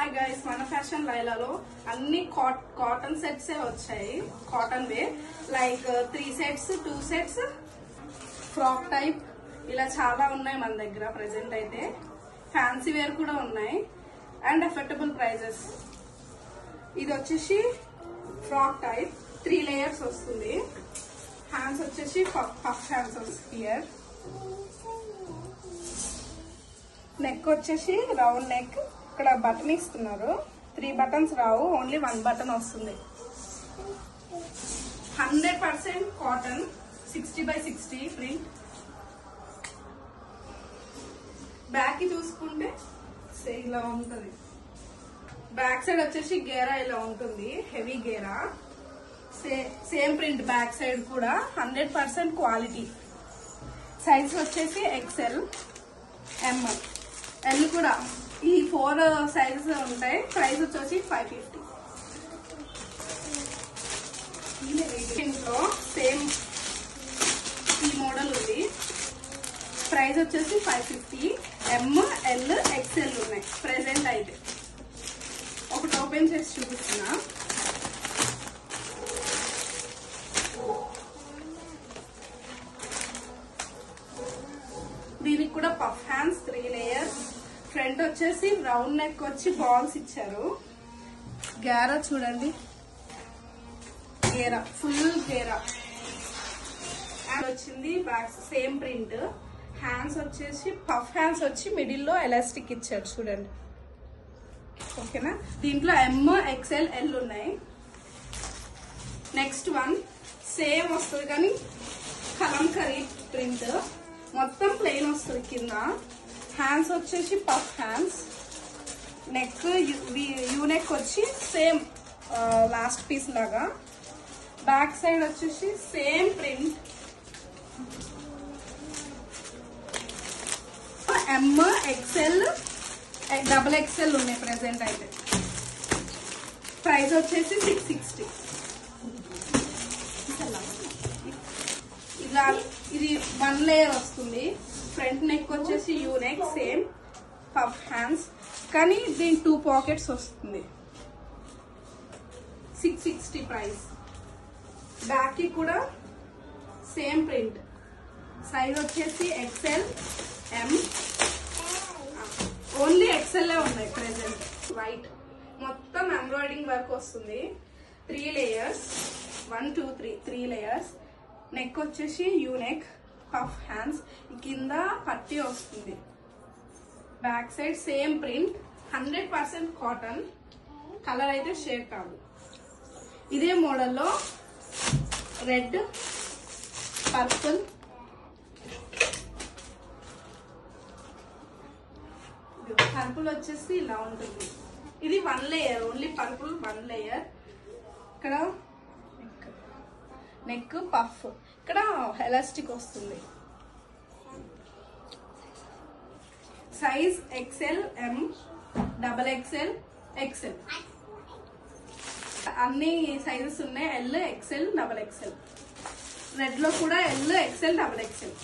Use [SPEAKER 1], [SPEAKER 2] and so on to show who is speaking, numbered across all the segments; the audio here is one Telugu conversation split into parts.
[SPEAKER 1] హాయ్ గైస్, మన ఫ్యాషన్ లైలాలో అన్ని కాటన్ సెట్స్ వచ్చాయి. Cotton way like 3 sets 2 sets frock type ఇలా చాలా ఉన్నాయి మన దగ్గర. ప్రెసెంట్ అయితే ఫ్యాన్సీ వేర్ కూడా ఉన్నాయి అండ్ అఫోర్డబుల్ ప్రైజెస్. ఇది వచ్చేసి ఫ్రాక్ టైప్ 3 లేయర్స్ వస్తుంది. హ్యాండ్స్ వచ్చేసి పఫ్ హ్యాండ్స్ వస్తాయి. నెక్ వచ్చేసి రౌండ్ నెక్. ఇక్కడ బటన్ ఇస్తున్నారు. 3 బటన్స్ రావు, ఓన్లీ 1 బటన్ వస్తుంది. 100% కాటన్, 60x60 ప్రింట్. బ్యాక్ కి చూసుకుంటే ఇలా ఉంటుంది. బ్యాక్ సైడ్ వచ్చేసి గేరా ఇలా ఉంటుంది, హెవీ గేరా. సేమ్ ప్రింట్ బ్యాక్ సైడ్ కూడా. 100% క్వాలిటీ. సైజ్ వచ్చేసి XL, M, L కూడా. ఈ 4 సైజెస్ ఉంటాయి. ప్రైస్ వచ్చేసి 550. ఇంట్లో సేమ్ ఈ మోడల్ ఉంది. ప్రైస్ వచ్చేసి 550. M, L, XL ఉన్నాయి ప్రెసెంట్ అయితే. ఒకటి ఓపెన్ చేసి చూపిస్తున్నా. దీనికి కూడా పఫ్ హ్యాండ్స్ 3 లేయర్స్. ఫ్రంట్ వచ్చేసి రౌండ్ నెక్ వచ్చి బాల్స్ ఇచ్చారు. గేరా చూడండి, గేరా ఫుల్ గేరా వచ్చింది. Back same print. హ్యాండ్స్ వచ్చేసి పఫ్ హ్యాండ్స్ వచ్చి మిడిల్ లో ఎలాస్టిక్ ఇచ్చారు చూడండి. ఓకేనా. దీంట్లో M, XL, L ఉన్నాయి. నెక్స్ట్ వన్ సేమ్ వస్తుంది కానీ కలంకరీ ప్రింట్. మొత్తం ప్లెయిన్ వస్తుంది కింద. హ్యాండ్స్ వచ్చేసి puff hands. Neck U neck వచ్చి సేమ్ లాస్ట్ పీస్ లాగా. బ్యాక్ సైడ్ వచ్చేసి same print. M, XL, XXL ఉన్నాయి ప్రెసెంట్ అయితే. ప్రైస్ వచ్చేసి 660. ఇలా ఇది 1 లేయర్ వస్తుంది. ఫ్రంట్ నెక్ వచ్చేసి U neck, same puff hands కానీ దీని 2 పాకెట్స్ వస్తుంది. 660 ప్రైస్. బ్యాక్ కి కూడా సేమ్ ప్రింట్. సైజ్ వచ్చేసి XL, M, ఓన్లీ XL ఉన్నాయి ప్రెసెంట్. వైట్ మొత్తం ఎంబ్రాయిడింగ్ వర్క్ వస్తుంది. 3 లేయర్స్, 1 2 3 లేయర్స్. నెక్ వచ్చేసి యూ నెక్, పఫ్ హ్యాండ్స్. కింద పట్టీ వస్తుంది. Back side same print. 100% cotton. Colour అయితే షేడ్ కాదు. ఇదే మోడల్లో రెడ్, పర్పుల్, పర్పుల్ వచ్చేసి ఇలా ఉంటుంది. ఇది 1 లేయర్, ఓన్లీ పర్పుల్ 1 లేయర్. ఇక్కడ నెక్ పఫ్, ఇక్కడ ఎలాస్టిక్ వస్తుంది. Size XL, M, XXL, XL అన్ని సైజెస్ ఉన్నాయి. L, XL, XXL. రెడ్ లో కూడా L, XL, XXL.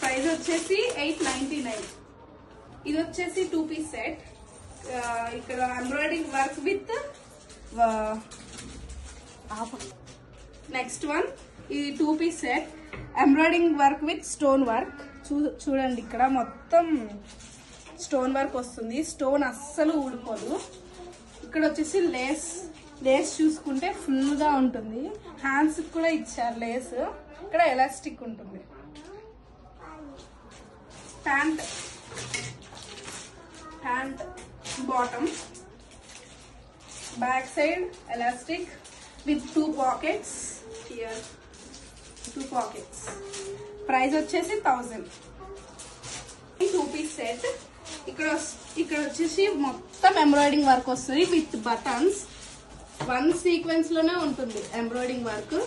[SPEAKER 1] ప్రైస్ వచ్చేసి 899. ఇది వచ్చేసి 2 పీస్ సెట్. ఇక్కడ embroidering work with. Next one ఇది 2 piece set. Embroidering work with stone work. చూడండి, ఇక్కడ మొత్తం స్టోన్ వర్క్ వస్తుంది. స్టోన్ అస్సలు ఊడిపోదు. ఇక్కడ వచ్చేసి లేస్ చూసుకుంటే ఫుల్ గా ఉంటుంది. హ్యాండ్స్ కూడా ఇచ్చారు లేస్. ఇక్కడ ఎలాస్టిక్ ఉంటుంది. Pant bottom. Back side elastic with 2 pockets. Here 2 pockets. Price వచ్చేసి 1000. 2 పీస్ సెట్. ఇక్కడ వచ్చేసి మొత్తం ఎంబ్రాయిడింగ్ వర్క్ వస్తుంది విత్ బటన్స్. 1 సీక్వెన్స్ లోనే ఉంటుంది embroidering work.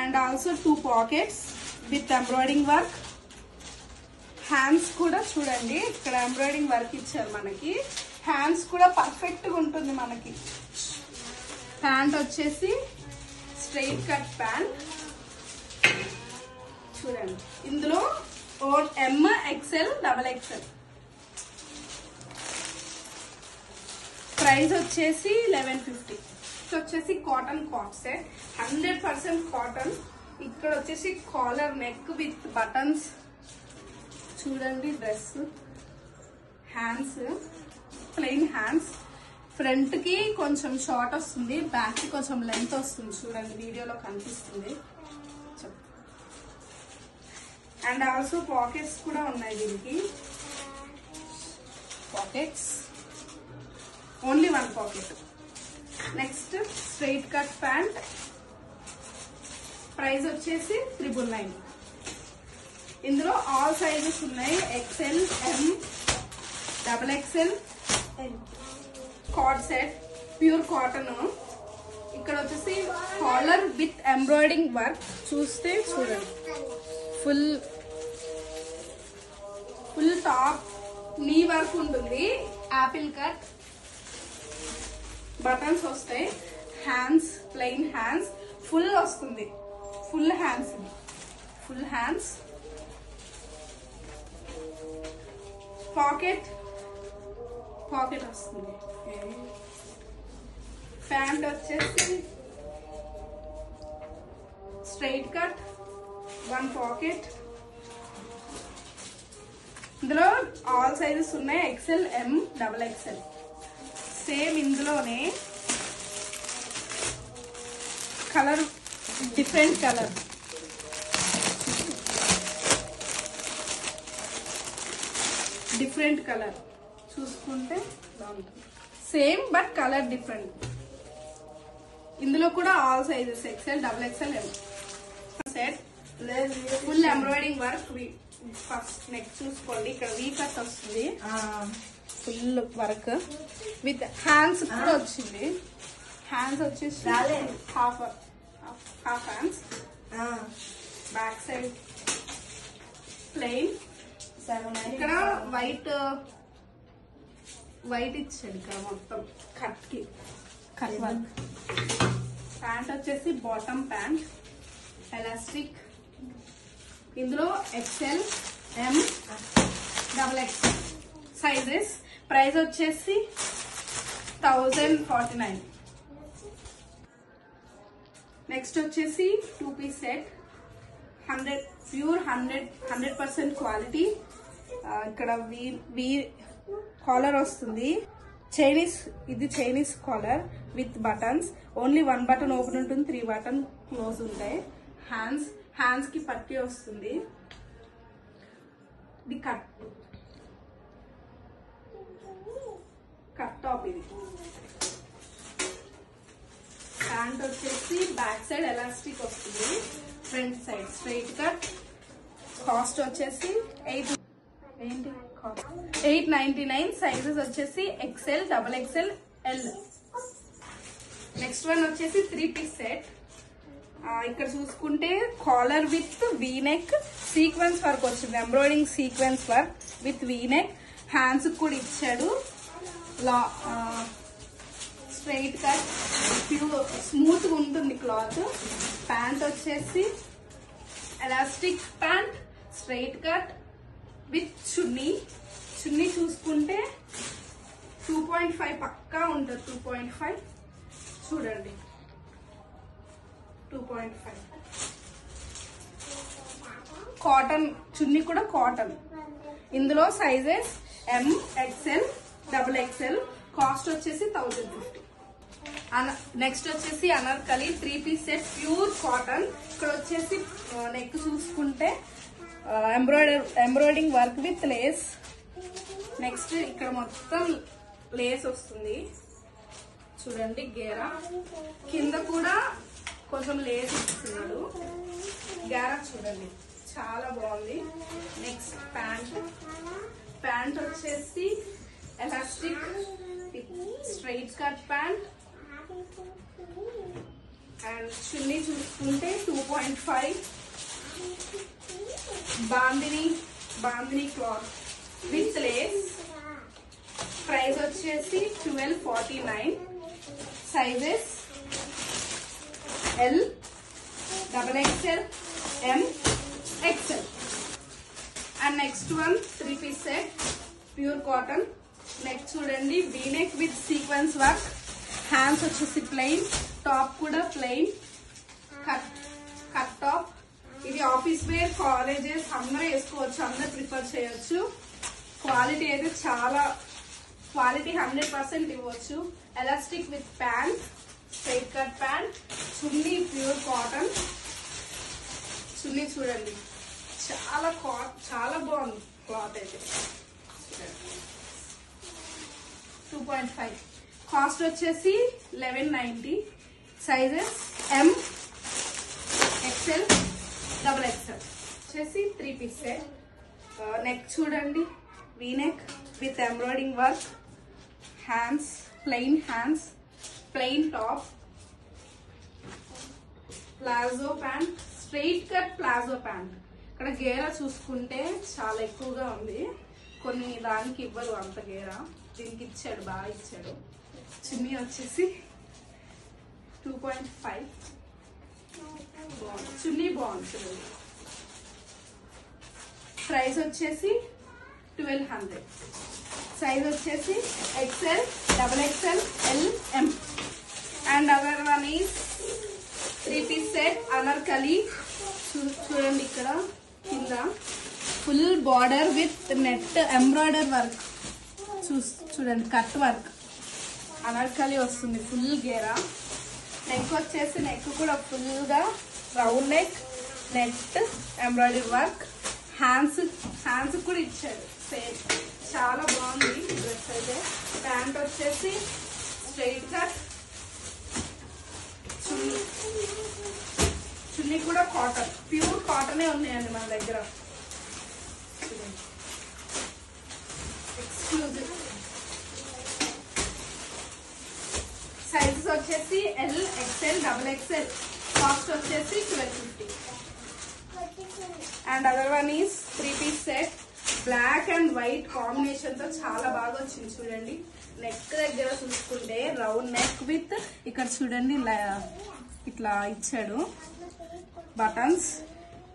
[SPEAKER 1] And also 2 pockets with embroidering work. Hands కూడా చూడండి, ఇక్కడ ఎంబ్రాయిడింగ్ వర్క్ ఇచ్చారు మనకి. హ్యాండ్స్ కూడా పర్ఫెక్ట్ గా ఉంటుంది మనకి. ప్యాంట్ వచ్చేసి స్ట్రైట్ కట్ ప్యాంట్ చూడండి. ఇందులో M, XL, XXL. ప్రైస్ వచ్చేసి 1150. వచ్చేసి కాటన్ కాట్ సెట్ 100% కాటన్. ఇక్కడ వచ్చేసి కాలర్ నెక్ విత్ బటన్స్ చూడండి. Dress hands plain hands. Front కి కొంచెం షార్ట్ వస్తుంది, బ్యాక్ కి కొంచెం లెంత్ వస్తుంది. చూడండి వీడియోలో కనిపిస్తుంది. అండ్ ఆల్సో పాకెట్స్ కూడా ఉన్నాయి దీనికి. Pockets only 1 pocket. Next straight cut pant. Price వచ్చేసి 999. ఇందులో ఆల్ సైజెస్ ఉన్నాయి. XL, M, XXL, cord set pure cotton. ఇక్కడ వచ్చేసి కాలర్ విత్ ఎంబ్రాయిడింగ్ వర్క్. చూస్తే చూడండి ఫుల్ టాప్ నీ వర్క్ ఉంటుంది. యాపిల్ కట్ బటన్స్ వస్తాయి. హ్యాండ్స్ ప్లెయిన్ హ్యాండ్స్ ఫుల్ వస్తుంది. ఫుల్ హ్యాండ్స్ పాకెట్ వస్తుంది. ప్యాంట్ వచ్చేసి స్ట్రైట్ కట్ 1 పాకెట్. ఇందులో ఆల్ సైజెస్ ఉన్నాయి. XL, M, XXL. సేమ్ ఇందులోనే కలర్ డిఫరెంట్ కలర్. చూసుకుంటే సేమ్ బట్ కలర్ డిఫరెంట్. ఇందులో కూడా all sizes XL, XXL, M. Set full embroidering work. First neck చూసుకోండి. ఇక్కడ వీ కట్ వస్తుంది. ఫుల్ వర్క్ విత్ హ్యాండ్స్ కూడా వచ్చింది. హ్యాండ్స్ వచ్చేసి half hands. Back side plain. ఇక్కడ వైట్ ఇచ్చాడు. ఇక్కడ మొత్తం కట్ వర్క్. ప్యాంట్ వచ్చేసి బాటమ్ ప్యాంట్ ఎలాస్టిక్. ఇందులో XL, M, XXL sizes. Price వచ్చేసి 1049. నెక్స్ట్ వచ్చేసి 2 పీస్ సెట్. 100% క్వాలిటీ. ఇక్కడ వీ కాలర్ వస్తుంది. ఇది Chinese collar with buttons. Only 1 button open ఉంటుంది, 3 బటన్ క్లోజ్ ఉంటాయి. హ్యాండ్స్ కి పట్టి వస్తుంది. ఇది కట్ టాప్. ఇది ప్యాంట్ వచ్చేసి బ్యాక్ సైడ్ ఎలాస్టిక్ వస్తుంది. Front side straight cut. Cost వచ్చేసి 899. సైజెస్ వచ్చేసి XL, XXL, L. Next one వచ్చేసి 3 పీస్ సెట్. ఇక్కడ చూసుకుంటే collar with V neck sequence work వచ్చింది. Embroidering sequence work with V neck. Hands కూడా ఇచ్చాడు. స్ట్రైట్ కట్ ప్యూర్ స్మూత్ గా ఉంటుంది క్లాత్. ప్యాంట్ వచ్చేసి elastic pant straight cut with చున్నీ చూసుకుంటే 2.5 పక్కా ఉంటుంది. 2.5 చూడండి. 2.5 కాటన్. చున్నీ కూడా కాటన్. ఇందులో sizes M, XL, XXL. Cost వచ్చేసి 1050. నెక్స్ట్ వచ్చేసి anarkali 3 piece set pure cotton. ఇక్కడ వచ్చేసి నెక్ చూసుకుంటే embroidering work with lace. Next ఇక్కడ మొత్తం లేస్ వస్తుంది చూడండి. గేరా కింద కూడా కొంచెం లేస్ ఇస్తున్నాడు. గేరా చూడండి చాలా బాగుంది. నెక్స్ట్ ప్యాంట్ వచ్చేసి elastic straight cut pant. And చున్నీ చూసుకుంటే 2.5 bandhani cloth with lace. Price వచ్చేసి 1249. Sizes L, XXL, M, XL. And next one 3 piece set pure cotton neck చూడండి V neck with sequence work, hands వచ్చేసి ప్లెయిన్, టాప్ కూడా ప్లెయిన్, కట్ టాప్. ఇది ఆఫీస్ వేర్, కాలేజెస్ అందరూ వేసుకోవచ్చు, అందరూ ప్రిఫర్ చేయొచ్చు. క్వాలిటీ అయితే చాలా క్వాలిటీ 100% ఇవ్వచ్చు. Elastic with pant, straight cut pant, చున్నీ ప్యూర్ కాటన్. చున్నీ చూడండి చాలా బాగుంది క్లాత్ అయితే. 2.5 కాస్ట్ వచ్చేసి 1190. సైజెస్ M, XL, XXL వచ్చేసి 3 పీస్ సెట్. నెక్ చూడండి V neck with embroidering work, hands plain, hands plain top, palazzo pant, straight cut palazzo pant. ఇక్కడ గేరా చూసుకుంటే చాలా ఎక్కువగా ఉంది, కొన్ని దానికి ఇవ్వరు అంత గేరా, దీనికి ఇచ్చాడు, బాగా ఇచ్చాడు. చున్నీ వచ్చేసి 2.5 బాగుంది, చున్నీ బాగుంది చూడండి. ప్రైస్ వచ్చేసి 1200. సైజ్ వచ్చేసి XL, XXL, L, M. And other one is 3 piece set anarkali. చూడండి ఇక్కడ కింద full border with net embroider work, చూడండి కట్ వర్క్ అనార్కలి వస్తుంది, ఫుల్ గేరా. నెక్ వచ్చేసి నెక్ కూడా ఫుల్ గా round neck, net embroidery work, hands కూడా ఇచ్చాడు సేమ్. చాలా బాగుంది డ్రెస్ అయితే. ప్యాంట్ వచ్చేసి స్ట్రైట్ కట్, చున్నీ కూడా కాటన్, ప్యూర్ కాటనే ఉన్నాయండి మన దగ్గర. ఎక్స్క్లూజివ్. సైజెస్ వచ్చేసి L, XL, XXL. కాస్ట్ వచ్చేసి 1250. And other one is 3 piece set, black and white combination తో చాలా బాగా వచ్చింది చూడండి. నెక్ దగ్గర చూసుకుంటే రౌండ్ నెక్ విత్ ఇక్కడ చూడండి ఇట్లా ఇచ్చాడు బటన్స్.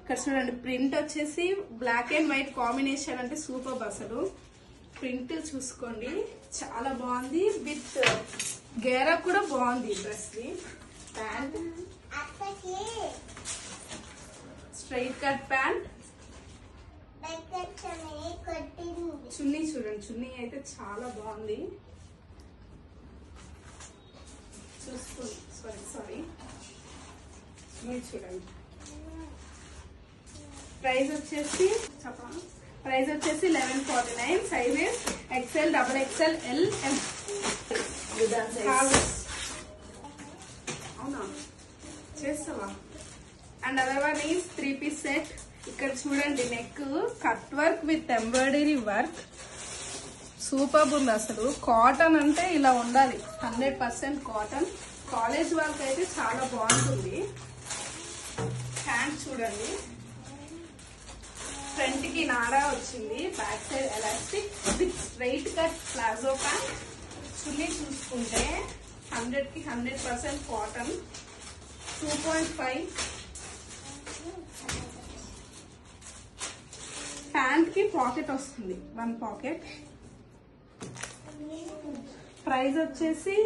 [SPEAKER 1] ఇక్కడ చూడండి ప్రింట్ వచ్చేసి బ్లాక్ అండ్ వైట్ కాంబినేషన్ అంటే సూపర్. అసలు ప్రింట్ చూసుకోండి చాలా బాగుంది, విత్ గేరా కూడా బాగుంది డ్రెస్ ది. ప్యాంట్ స్ట్రైట్ కట్ ప్యాంట్, చున్నీ చూడండి, చున్నీ అయితే చాలా బాగుంది. చూసుకోండి, సారీ చున్నీ చూడండి. ప్రైస్ వచ్చేసి 1149. Sizes XL, XXL, L, M. అవునా చేస్తావా? And other one is 3 piece set. ఇక్కడ చూడండి neck cut work with embroidery work, super ఉంది అసలు. కాటన్ అంటే ఇలా ఉండాలి, 100% కాటన్. కాలేజ్ వర్క్ అయితే చాలా బాగుంటుంది. హ్యాండ్ చూడండి, ఫ్రంట్ కి నాడా వచ్చింది, back side elastic with straight cut palazzo pant. చున్నీ చూసుకుంటే 100కి 100% కాటన్. 2.5. ప్యాంట్ కి పాకెట్ వస్తుంది, 1 పాకెట్. ప్రైస్ వచ్చేసి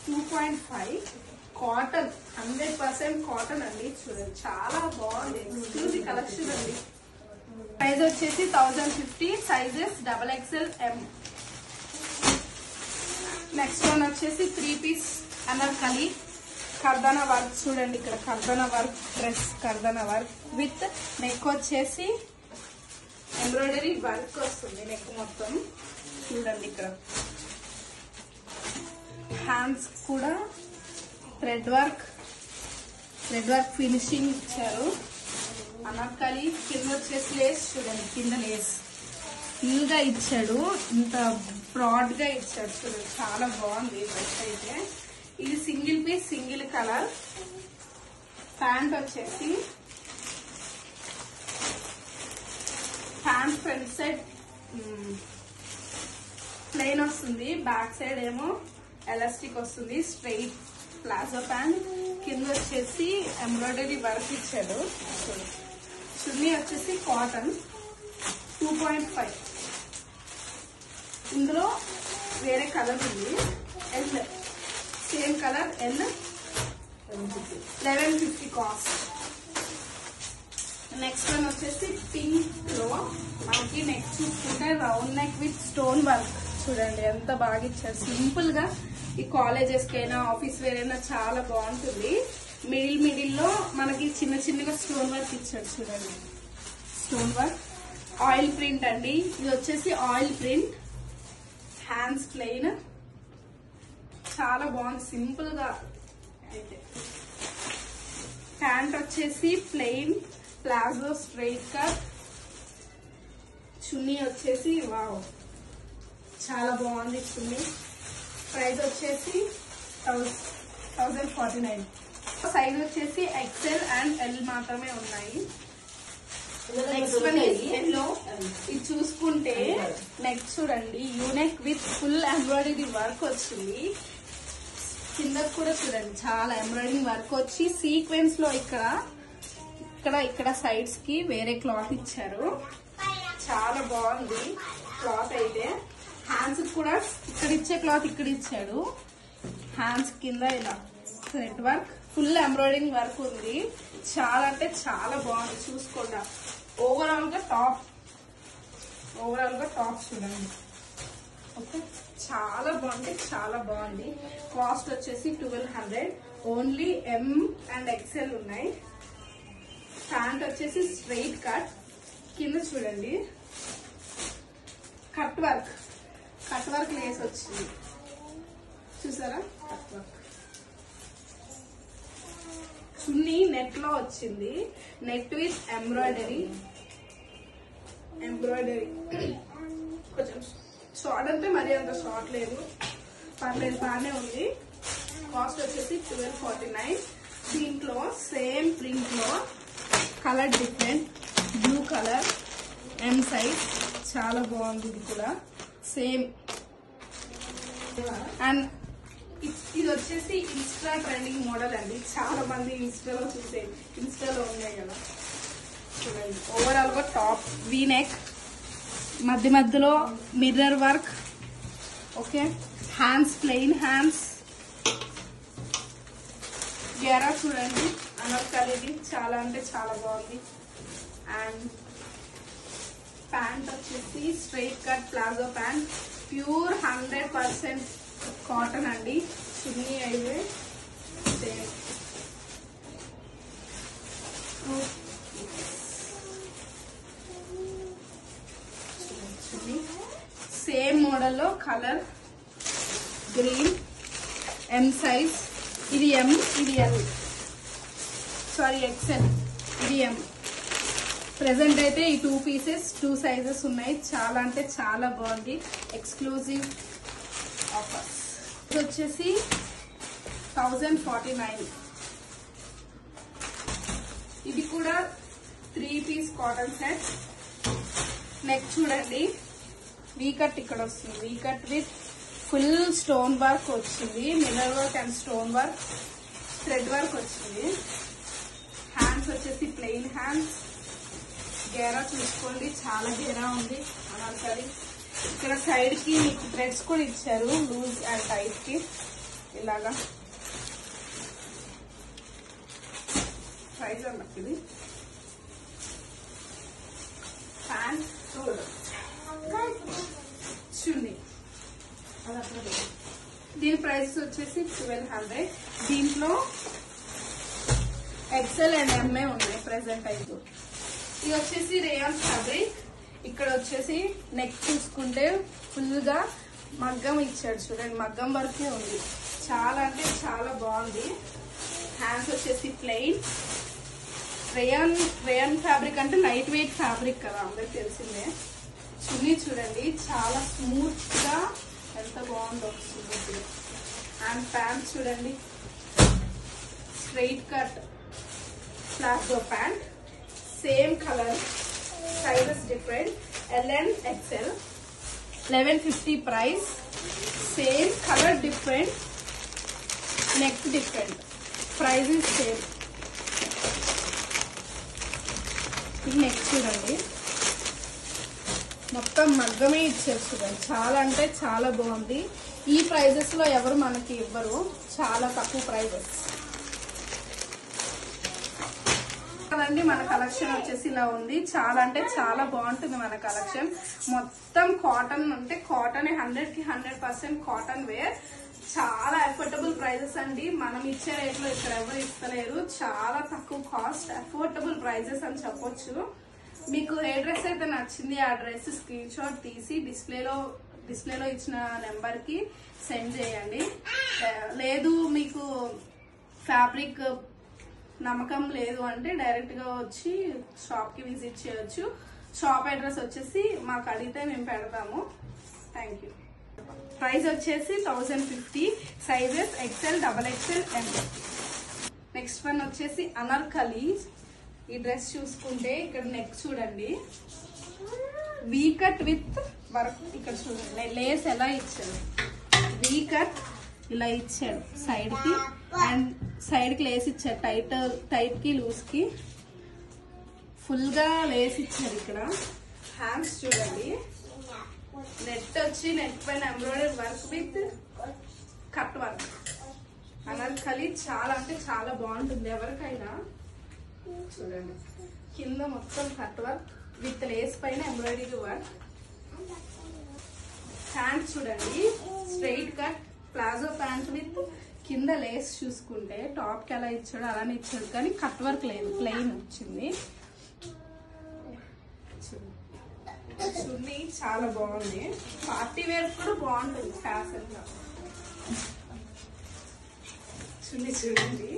[SPEAKER 1] 2.5. కాటన్, 100% కాటన్ అండి. చూడండి చాలా బాగుంది, ఎక్స్క్లూజివ్ కలెక్షన్ అండి. ప్రైస్ వచ్చేసి 1050. Sizes XXL, M. Next one వచ్చేసి 3 పీస్ అనార్కలి, కర్దానా వర్క్. చూడండి ఇక్కడ కర్దానా వర్క్ డ్రెస్, కర్దానా వర్క్ విత్ నెక్ వచ్చేసి ఎంబ్రాయిడరీ వర్క్ వస్తుంది నెక్ మొత్తం. చూడండి ఇక్కడ హ్యాండ్స్ కూడా థ్రెడ్ వర్క్ ఫినిషింగ్ ఇచ్చారు. అనార్కలి కింద వచ్చేసి లేస్, చూడండి కింద లేస్ ఫుల్ గా ఇచ్చాడు, ఇంత బ్రాడ్ గా ఇచ్చాడు. చూడండి చాలా బాగుంది డ్రెస్ అయితే. ఇది single piece, single colour. Pant వచ్చేసి ప్యాంట్ ఫ్రంట్ సైడ్ ప్లెయిన్ వస్తుంది, బ్యాక్ సైడ్ ఏమో ఎలాస్టిక్ వస్తుంది. స్ట్రైట్ ప్లాజో ప్యాంట్, కింద వచ్చేసి ఎంబ్రాయిడరీ వర్క్ ఇచ్చాడు. చున్నీ వచ్చేసి కాటన్. 2.5. ఇందులో వేరే కలర్ ఉంది, L same colour L 1150 cost. Next one వచ్చేసి పింక్ లో మనకి నెక్ చూసుకుంటే round neck with stone work. చూడండి ఎంత బాగా ఇచ్చారు, సింపుల్ గా ఈ కాలేజెస్ కైనా ఆఫీస్ వేర్ అయినా చాలా బాగుంటుంది. మిడిల్ లో మనకి చిన్న చిన్నగా స్టోన్ వర్క్ ఇచ్చాడు చూడండి, స్టోన్ వర్క్. ఆయిల్ ప్రింట్ అండి, ఇది వచ్చేసి ఆయిల్ ప్రింట్, హ్యాండ్స్ ప్లెయిన్, చాలా బాగుంది సింపుల్ గా. అయితే ప్యాంట్ వచ్చేసి ప్లెయిన్ ప్లాజో స్ట్రైట్ కట్, చున్నీ వచ్చేసి వావ్ చాలా బాగుంది చున్నీ. ప్రైస్ వచ్చేసి 1049. సైజ్ వచ్చేసి ఎక్సెల్ అండ్ ఎల్ మాత్రమే ఉన్నాయి. నెక్స్ట్ వన్ ఎల్లో, ఇది చూసుకుంటే నెక్ చూడండి U-neck with full embroidery work వచ్చింది. కింద కూడా చూడండి చాలా ఎంబ్రాయిడరింగ్ వర్క్ వచ్చి సీక్వెన్స్ లో ఇక్కడ సైడ్స్ కి వేరే క్లాత్ ఇచ్చారు, చాలా బాగుంది క్లాత్. అయితే హ్యాండ్స్ కూడా ఇక్కడ ఇచ్చే క్లాత్ ఇక్కడ ఇచ్చాడు, హ్యాండ్స్ కింద ఇలా thread work, full embroidering work ఉంది. చాలా అంటే చాలా బాగుంది. చూసుకోండి ఓవరాల్ గా టాప్ చూడండి. ఓకే చాలా బాగుంది, చాలా బాగుంది. కాస్ట్ వచ్చేసి 1200. ఓన్లీ ఎం అండ్ ఎక్సెల్ ఉన్నాయి. ప్యాంట్ వచ్చేసి స్ట్రైట్ కట్, కింద చూడండి కట్ వర్క్ లేస్ వచ్చింది చూసారా, కట్ వర్క్. చున్నీ నెట్ లో వచ్చింది, నెట్ విత్ ఎంబ్రాయిడరీ. కొంచెం షార్ట్ అంటే మరి అంత షార్ట్ లేదు, పర్లేదు బాగానే ఉంది. కాస్ట్ వచ్చేసి 1249. దీంట్లో సేమ్ ప్రింట్ లో colour different, blue colour, M size, చాలా బాగుంది ఇది కూడా సేమ్. అండ్ ఇది వచ్చేసి ఇన్స్టా ట్రెండింగ్ మోడల్ అండి, చాలా మంది ఇన్స్టాలో ఉన్నాయి కదా. చూడండి ఓవరాల్ గా టాప్ వీ నెక్, మధ్యలో mirror work. Okay hands plain hands, గేరా చూడండి అనర్కలిది, చాలా అంటే చాలా బాగుంది. అండ్ ప్యాంట్ వచ్చేసి straight cut palazzo pant, pure 100% cotton అండి. చున్నీ అయితే సేమ్ మోడల్లో కలర్ గ్రీన్, ఎం సైజ్, ఇది ఎం ఇది ఎల్, సారీ ఎక్సెల్, ఇది ఎం. ప్రెసెంట్ అయితే ఈ 2 పీసెస్ 2 సైజెస్ ఉన్నాయి. చాలా అంటే చాలా బాగుంది, ఎక్స్క్లూజివ్ ఆఫర్స్. ఇది వచ్చేసి 1049. ఇది కూడా 3 పీస్ కాటన్ సెట్. నెక్ చూడండి వీ కట్ ఇక్కడ వస్తుంది, V cut with full stone work వచ్చింది, mirror work and stone work, thread work వచ్చింది. హ్యాండ్స్ వచ్చేసి ప్లెయిన్ హ్యాండ్స్, గేరా చూసుకోండి చాలా గేరా ఉంది అనార్కలి. ఇక్కడ సైడ్ కి మీకు థ్రెడ్స్ కూడా ఇచ్చారు లూజ్ అండ్ టైట్ కి ఇలాగా. ప్రైస్ అన్నట్టు ఇది ప్యాంట్ చున్నీ. దీని ప్రైస్ వచ్చేసి 1200. దీంట్లో ఎక్సెల్ అండ్ ఎంఏ ఉన్నాయి ప్రెసెంట్ అయితే. ఇది వచ్చేసి రేయాన్ ఫ్యాబ్రిక్. ఇక్కడ వచ్చేసి నెక్ చూసుకుంటే ఫుల్ గా మగ్గం ఇచ్చాడు చూడండి, మగ్గం వరకే ఉంది, చాలా అంటే చాలా బాగుంది. హ్యాండ్స్ వచ్చేసి ప్లెయిన్. రేయాన్ ఫ్యాబ్రిక్ అంటే లైట్ వెయిట్ ఫ్యాబ్రిక్ కదా అందరికి తెలిసిందే. చున్నీ చూడండి చాలా స్మూత్ గా ఎంత బాగుందో వస్తుంది. అండ్ ప్యాంట్ చూడండి straight cut palazzo pant, same colour, sizes different, L and XL. 1150 price. Same colour different, neck different, price is same. Neck చూడండి మొత్తం మగ్గమే ఇచ్చారు చూడండి, చాలా అంటే చాలా బాగుంది. ఈ ప్రైజెస్ లో ఎవరు మనకి ఇవ్వరు, చాలా తక్కువ ప్రైజెస్ కదండి. మన కలెక్షన్ వచ్చేసి ఇలా ఉంది, చాలా అంటే చాలా బాగుంటుంది మన కలెక్షన్. మొత్తం కాటన్, అంటే కాటన్ 100కి 100% కాటన్ వేర్. చాలా అఫోర్డబుల్ ప్రైజెస్ అండి. మనం ఇచ్చే రేట్ లో ఇక్కడ ఎవరు ఇస్తలేరు. చాలా తక్కువ కాస్ట్, అఫోర్డబుల్ ప్రైజెస్ అని చెప్పొచ్చు. మీకు ఏ డ్రెస్ అయితే నచ్చింది ఆ డ్రెస్ స్క్రీన్ షాట్ తీసి డిస్ప్లేలో ఇచ్చిన నెంబర్ కి సెండ్ చేయండి. లేదు మీకు ఫ్యాబ్రిక్ నమ్మకం లేదు అంటే డైరెక్ట్ గా వచ్చి షాప్ కి విజిట్ చేయొచ్చు. షాప్ అడ్రస్ వచ్చేసి మాకు అడిగితే మేము పెడతాము. Thank you. ప్రైస్ వచ్చేసి 1050, sizes XL, XXL, M. Next one వచ్చేసి అనార్కలి. ఈ డ్రెస్ చూసుకుంటే ఇక్కడ నెక్ చూడండి, వీ కట్ విత్ వర్క్. ఇక్కడ చూడండి లేస్ ఎలా ఇచ్చాడు, వీ కట్ ఇలా ఇచ్చాడు సైడ్ కి, అండ్ సైడ్ కి లేస్ ఇచ్చాడు. టైట్ కి లూజ్ కి ఫుల్ గా లేస్ ఇచ్చాడు. ఇక్కడ హ్యాండ్స్ చూడండి, నెట్ వచ్చి నెట్ పైన embroidery work with cut work. Anarkali చాలా అంటే చాలా బాగుంటుంది ఎవరికైనా. చూడండి కింద మొత్తం కట్ వర్క్ విత్ లేస్ పైన ఎంబ్రాయిడరీ వర్క్. ప్యాంట్ చూడండి, straight cut palazzo pant with కింద లేస్. చూసుకుంటే టాప్ కి ఎలా ఇచ్చాడు అలానే ఇచ్చాడు, కానీ కట్ వర్క్ లేదు, ప్లెయిన్ వచ్చింది. చున్నీ చాలా బాగుంది, పార్టీ వేర్ కూడా బాగుంటుంది ఫ్యాషన్ గా. చున్నీ చూడండి,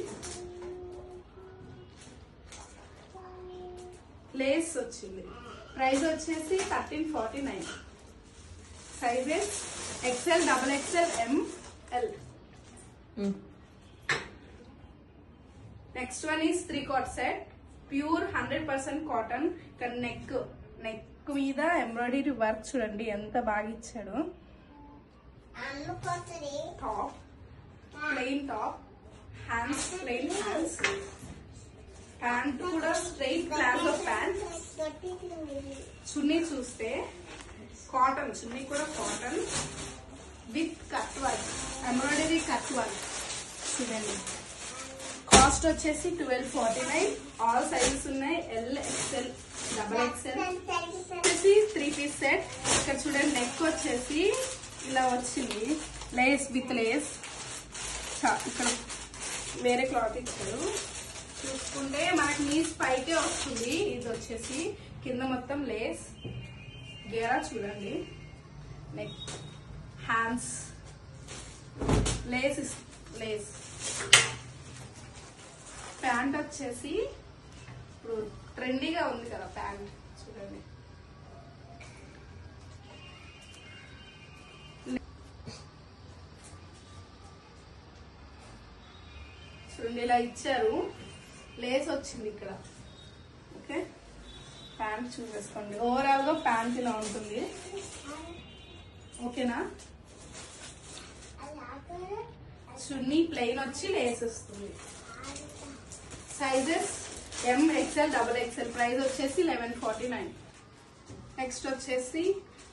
[SPEAKER 1] లేస్ వచ్చింది. ప్రైస్ వచ్చేసి 1349, sizes XL, XXL, M, L. Next one is 3/4 set, pure 100% cotton. ఇక్కడ నెక్ మీద ఎంబ్రాయిడరీ వర్క్ చూడండి ఎంత బాగా ఇచ్చాడు. Top plain top, hands plain hands. Pant కూడా స్ట్రైట్ ప్లాజో ప్యాంట్. చున్నీ చూస్తే కాటన్, చున్నీ కూడా cotton with cut work, embroidery cut work చూడండి. కాస్ట్ వచ్చేసి 1249. ఆల్ సైజెస్ ఉన్నాయి, L, XL, XXL. వచ్చేసి 3 పీస్ సెట్. ఇక్కడ చూడండి నెక్ వచ్చేసి ఇలా వచ్చింది, లేస్ విత్ లేస్. ఇక్కడ వేరే క్లాత్ ఇచ్చారు. చూసుకుంటే మనకి నీస్ పైకే వస్తుంది. ఇది వచ్చేసి కింద మొత్తం లేస్. గేరా చూడండి, నెక్, హ్యాండ్స్ లేస్. ప్యాంట్ వచ్చేసి ఇప్పుడు ట్రెండీగా ఉంది కదా ప్యాంట్, చూడండి చూడండి ఇలా ఇచ్చారు, లేస్ వచ్చింది ఇక్కడ. ఓకే, ప్యాంట్ చూసేసుకోండి. ఓవరాల్ గా ప్యాంట్ ఇలా ఉంటుంది. ఓకేనా, చున్నీ ప్లెయిన్ వచ్చి లేస్ వస్తుంది. Sizes M, XL, XXL. Price వచ్చేసి 1149. నెక్స్ట్ వచ్చేసి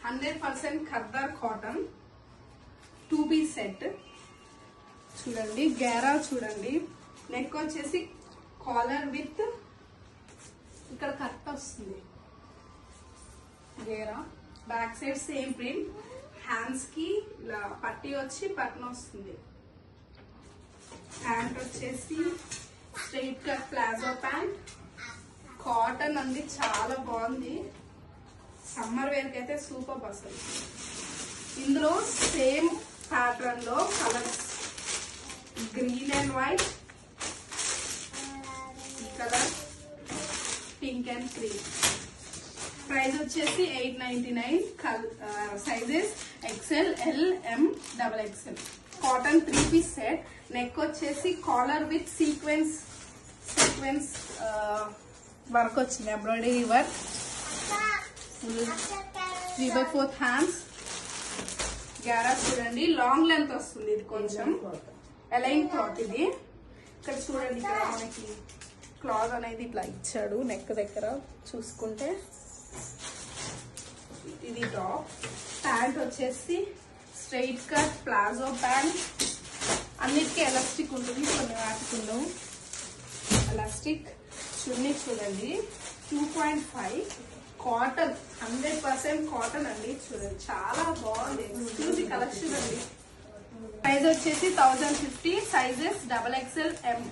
[SPEAKER 1] 100% ఖద్దర్ కాటన్ 2 పీస్ సెట్. చూడండి గేరా చూడండి, నెక్ వచ్చేసి కాలర్ విత్ ఇక్కడ కట్ వస్తుంది. గేరా back side same print, hands కి ఇలా పట్టి వచ్చి బటన్ వస్తుంది. ప్యాంట్ వచ్చేసి straight cut palazzo pant, cotton అండి, చాలా బాగుంది. సమ్మర్ వేర్ కి అయితే సూపర్ అసలు. ఇందులో సేమ్ ప్యాటర్న్ లో colours green and white, colour pink and cream. Price వచ్చేసి 899. Sizes XL, L, M, XXL. Cotton 3 piece set. Neck వచ్చేసి కాలర్ విత్ సీక్వెన్స్ వర్క్ వచ్చింది, ఎంబ్రాయిడరీ వర్క్. 3/4 హ్యాండ్స్. గ్యారా చూడండి, లాంగ్ లెంత్ వస్తుంది. ఇది కొంచెం ఎలైన్ క్లాత్. ఇది ఇక్కడ చూడండి, ఇక్కడ మనకి క్లాత్ అనేది ఇట్లా ఇచ్చాడు నెక్ దగ్గర. చూసుకుంటే ఇది టాప్. ప్యాంట్ వచ్చేసి స్ట్రైట్ కట్ ప్లాజో ప్యాంట్. అన్నిటికీ ఎలాస్టిక్ ఉంటుంది, కొన్ని వాటికి ఉండవు ఎలాస్టిక్. చున్నీ చూడండి 2.5 కాటన్, 100% కాటన్ అండి. చూడండి చాలా బాగుంది, ఎక్స్క్లూజివ్ కలెక్షన్ అండి. ప్రైస్ వచ్చేసి 1050. Sizes XXL, M.